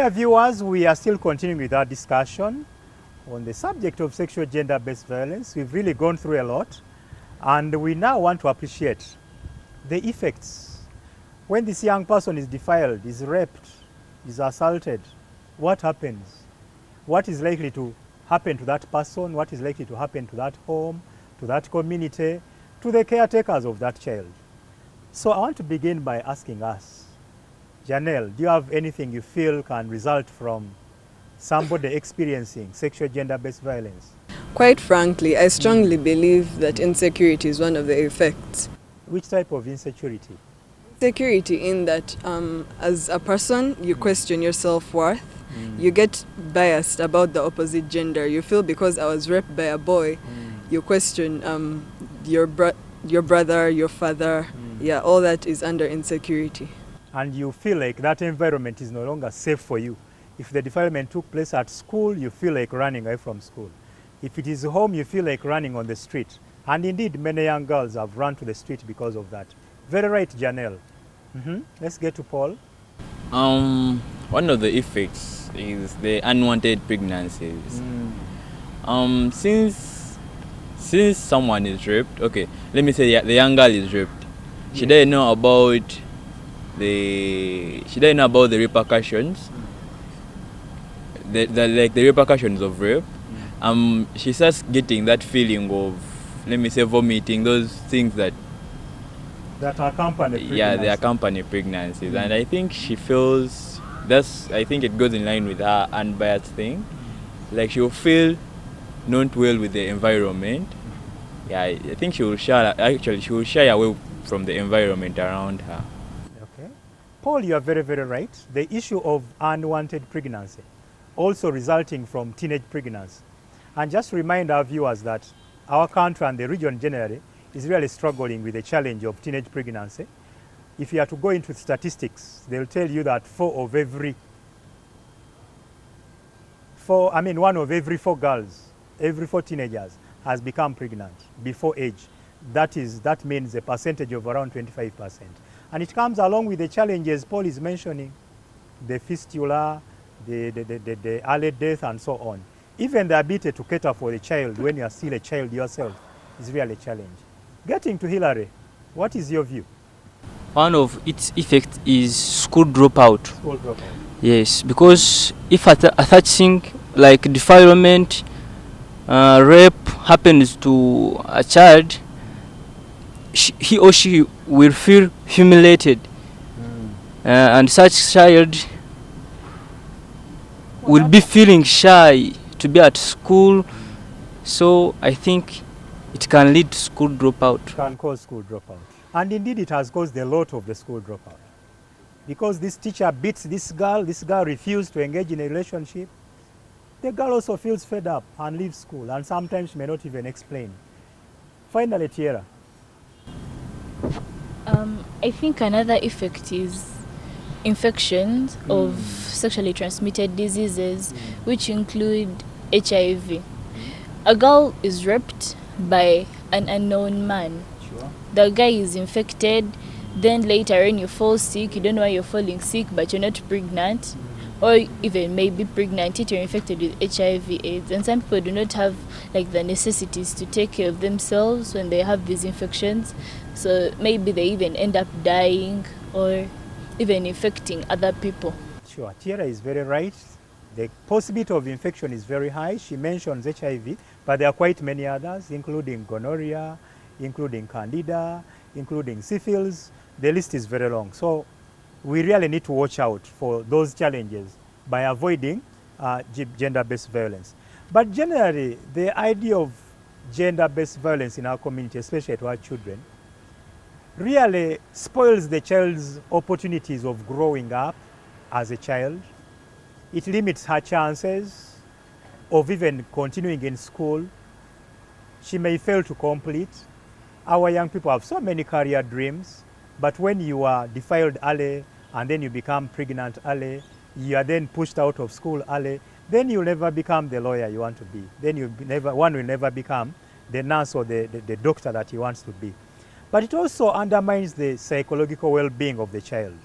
Dear viewers, we are still continuing with our discussion on the subject of sexual gender-based violence. We've really gone through a lot, and we now want to appreciate the effects. When this young person is defiled, is raped, is assaulted, what happens? What is likely to happen to that person? What is likely to happen to that home, to that community, to the caretakers of that child? So I want to begin by asking us, Janelle, do you have anything you feel can result from somebody experiencing sexual gender-based violence? Quite frankly, I strongly believe that insecurity is one of the effects. Which type of insecurity? Insecurity in that as a person, you question your self-worth. You get biased about the opposite gender. You feel because I was raped by a boy, you question your brother, your father. Yeah, all that is under insecurity. And you feel like that environment is no longer safe for you. If the defilement took place at school, you feel like running away from school. If it is home, you feel like running on the street. And indeed, many young girls have run to the street because of that. Very right, Janelle. Let's get to Paul. One of the effects is the unwanted pregnancies. Since someone is raped, okay, let me say the young girl is raped. She doesn't know about the repercussions. The repercussions of rape. She starts getting that feeling of, let me say, vomiting, those things that accompany pregnancy. Yeah, they accompany pregnancies. And I think she feels I think it goes in line with her unbiased thing. Like she'll feel not well with the environment. Yeah, I think she will shy away from the environment around her. Okay. Paul, you are very, very right. The issue of unwanted pregnancy, also resulting from teenage pregnancy. And just remind our viewers that our country and the region generally is really struggling with the challenge of teenage pregnancy. If you are to go into statistics, they'll tell you that one of every four girls, every 4 teenagers has become pregnant before age. That means a percentage of around 25%. And it comes along with the challenges Paul is mentioning, the fistula, the early death, and so on. Even the ability to cater for the child when you are still a child yourself is really a challenge. Getting to Hilary, what is your view? One of its effects is school dropout. School dropout. Yes, because if a such thing like defilement, rape happens to a child, he or she will feel humiliated, and such child will be feeling shy to be at school. So I think it can lead to school dropout. It can cause school dropout. And indeed it has caused a lot of the school dropout. Because this teacher beats this girl refused to engage in a relationship, the girl also feels fed up and leaves school, and sometimes may not even explain. Finally, Tierra. I think another effect is infections of sexually transmitted diseases, which include HIV. A girl is raped by an unknown man. Sure. The guy is infected, then later when you fall sick, you don't know why you're falling sick, but you're not pregnant, or even maybe pregnant, yet you're infected with HIV/AIDS. And some people do not have like the necessities to take care of themselves when they have these infections. So maybe they even end up dying or even infecting other people. Sure, Tierra is very right. The possibility of infection is very high. She mentions HIV, but there are quite many others, including gonorrhea, including candida, including syphilis. The list is very long. So we really need to watch out for those challenges by avoiding gender-based violence. But generally, the idea of gender-based violence in our community, especially to our children, really spoils the child's opportunities of growing up as a child. It limits her chances of even continuing in school. She may fail to complete. Our young people have so many career dreams, but when you are defiled early and then you become pregnant early, you are then pushed out of school early, then you'll never become the lawyer you want to be. Then one will never become the nurse or the doctor that he wants to be. But it also undermines the psychological well-being of the child.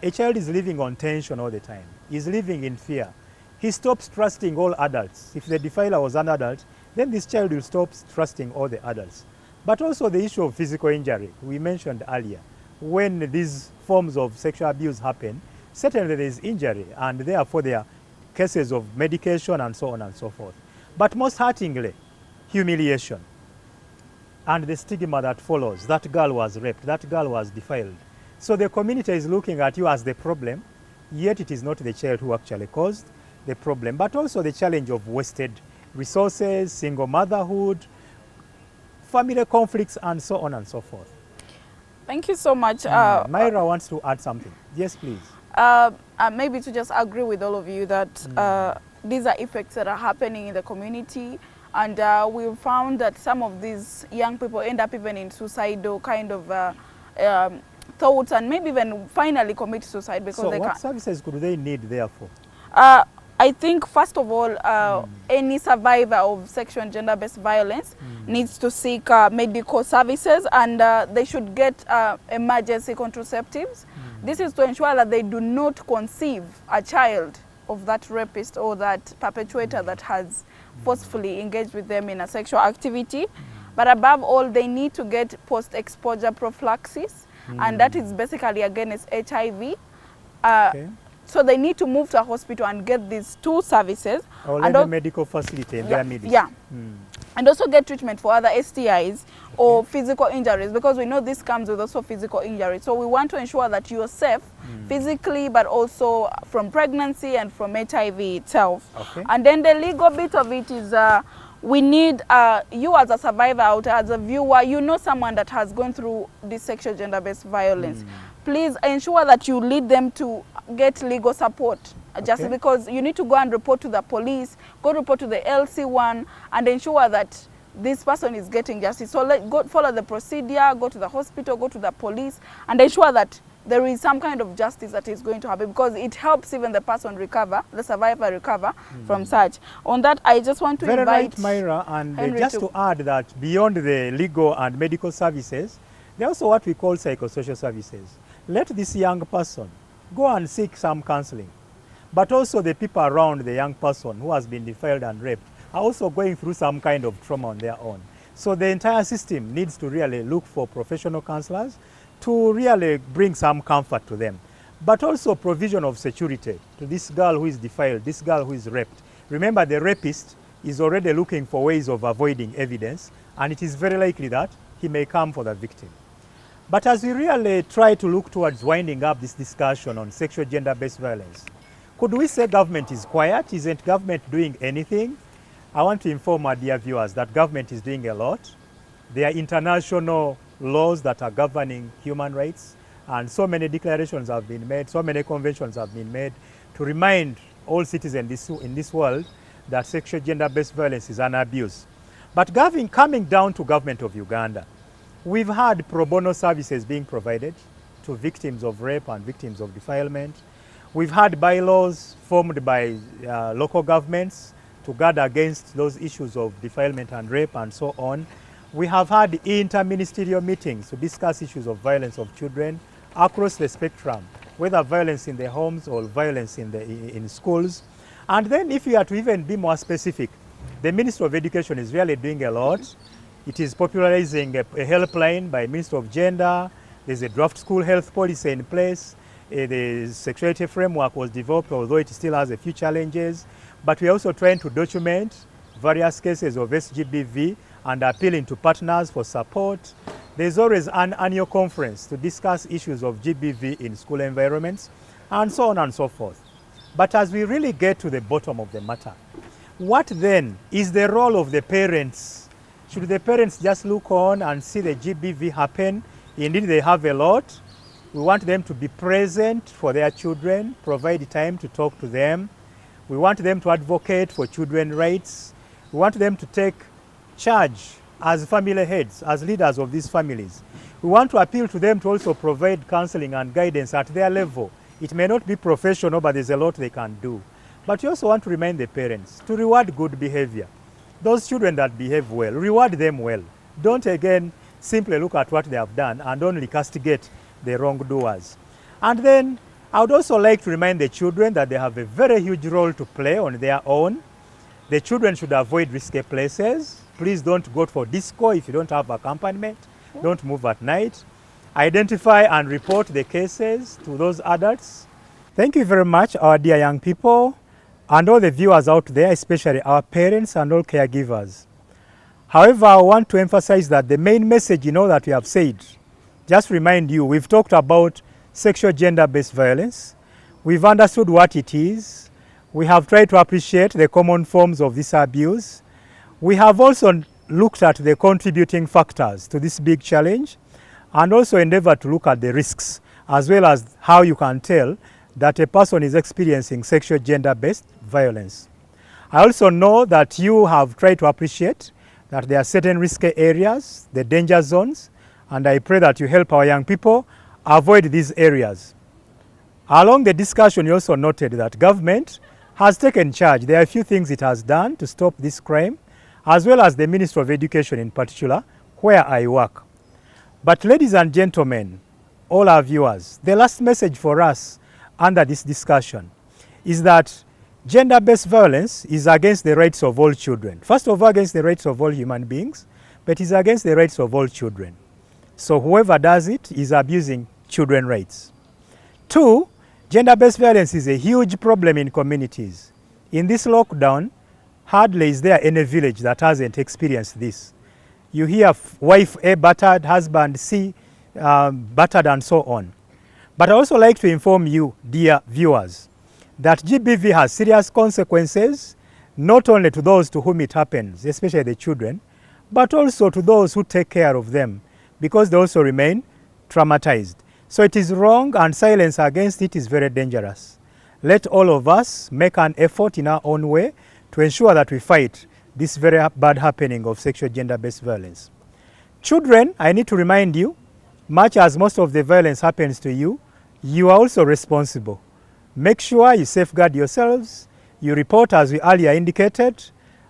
a child is living on tension all the time. He's living in fear. He stops trusting all adults. If the defiler was an adult, then this child will stop trusting all the adults. But also the issue of physical injury, we mentioned earlier. When these forms of sexual abuse happen, certainly there is injury, and therefore there are cases of medication and so on and so forth. But most hurtingly, humiliation and the stigma that follows. That girl was raped, that girl was defiled. So the community is looking at you as the problem, yet it is not the child who actually caused the problem, but also the challenge of wasted resources, single motherhood, family conflicts, and so on and so forth. Thank you so much. Myra wants to add something. Yes, please. Maybe to just agree with all of you that these are effects that are happening in the community, and we found that some of these young people end up even in suicidal kind of thoughts, and maybe even finally commit suicide because so they what can't. services could they need therefore? I think first of all, any survivor of sexual and gender-based violence needs to seek medical services, and they should get emergency contraceptives. This is to ensure that they do not conceive a child of that rapist or that perpetrator that has forcefully engaged with them in a sexual activity. But above all, they need to get post-exposure prophylaxis, and that is basically against HIV. So they need to move to a hospital and get these two services. Or and a medical facility in their midst. Yeah. And also get treatment for other STIs or physical injuries, because we know this comes with also physical injuries. So we want to ensure that you're safe physically, but also from pregnancy and from HIV itself. And then the legal bit of it is we need you as a survivor out, as a viewer, you know someone that has gone through this sexual gender-based violence. Please ensure that you lead them to get legal support. Just because you need to go and report to the police, go report to the LC1, and ensure that this person is getting justice. So go follow the procedure, go to the hospital, go to the police, and ensure that there is some kind of justice that is going to happen, because it helps even the person recover, the survivor recover from such. On that, I just want to invite right, Myra, and just to add that beyond the legal and medical services, there are also what we call psychosocial services. Let this young person go and seek some counseling. But also the people around the young person who has been defiled and raped are also going through some kind of trauma on their own. So the entire system needs to really look for professional counselors to really bring some comfort to them. But also provision of security to this girl who is defiled, this girl who is raped. Remember, the rapist is already looking for ways of avoiding evidence, and it is very likely that he may come for the victim. But as we really try to look towards winding up this discussion on sexual gender-based violence, could we say government is quiet? Isn't government doing anything? I want to inform our dear viewers that government is doing a lot. There are international laws that are governing human rights, and so many declarations have been made, so many conventions have been made to remind all citizens in this world that sexual gender-based violence is an abuse. But coming down to government of Uganda, we've had pro bono services being provided to victims of rape and victims of defilement. We've had bylaws formed by local governments to guard against those issues of defilement and rape and so on. We have had inter-ministerial meetings to discuss issues of violence of children across the spectrum, whether violence in the homes or violence in schools. And then if you are to even be more specific, the Ministry of Education is really doing a lot. It is popularizing a helpline by Ministry of Gender. There's a draft school health policy in place. The sexuality framework was developed, although it still has a few challenges. But we're also trying to document various cases of SGBV and appealing to partners for support. There's always an annual conference to discuss issues of GBV in school environments, and so on and so forth. But as we really get to the bottom of the matter, what then is the role of the parents? Should the parents just look on and see the GBV happen? Indeed, they have a lot. We want them to be present for their children, provide time to talk to them. We want them to advocate for children's rights. We want them to take charge as family heads, as leaders of these families. We want to appeal to them to also provide counseling and guidance at their level. It may not be professional, but there's a lot they can do. But we also want to remind the parents to reward good behavior. Those children that behave well, reward them well. Don't again simply look at what they have done and only castigate the wrongdoers. And then I would also like to remind the children that they have a very huge role to play on their own. The children should avoid risky places. Please don't go for disco if you don't have accompaniment. Don't move at night. Identify and report the cases to those adults. Thank you very much, our dear young people, and all the viewers out there, especially our parents and all caregivers. However, I want to emphasize that the main message that we have said, just remind you, we've talked about sexual gender-based violence. We've understood what it is. We have tried to appreciate the common forms of this abuse. We have also looked at the contributing factors to this big challenge and also endeavored to look at the risks as well as how you can tell that a person is experiencing sexual gender-based violence. I also know that you have tried to appreciate that there are certain risky areas, the danger zones, and I pray that you help our young people avoid these areas. Along the discussion, you also noted that government has taken charge. There are a few things it has done to stop this crime, as well as the Ministry of Education in particular, where I work. But ladies and gentlemen, all our viewers, the last message for us under this discussion is that gender-based violence is against the rights of all children. First of all, against the rights of all human beings, but is against the rights of all children. So whoever does it is abusing children's rights. 2, gender-based violence is a huge problem in communities. In this lockdown, hardly is there any village that hasn't experienced this. You hear wife A battered, husband C battered, and so on. But I also like to inform you, dear viewers, that GBV has serious consequences, not only to those to whom it happens, especially the children, but also to those who take care of them, because they also remain traumatized. So it is wrong, and silence against it is very dangerous. Let all of us make an effort in our own way to ensure that we fight this very bad happening of sexual gender-based violence. Children, I need to remind you, much as most of the violence happens to you, you are also responsible. Make sure you safeguard yourselves, you report as we earlier indicated,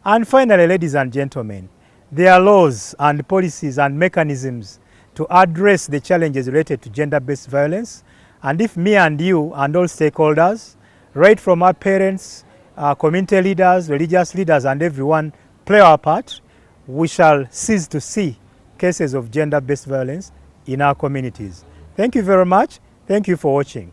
and finally, ladies and gentlemen, there are laws and policies and mechanisms to address the challenges related to gender-based violence. And if me and you and all stakeholders, right from our parents, community leaders, religious leaders, and everyone play our part, we shall cease to see cases of gender-based violence in our communities. Thank you very much. Thank you for watching.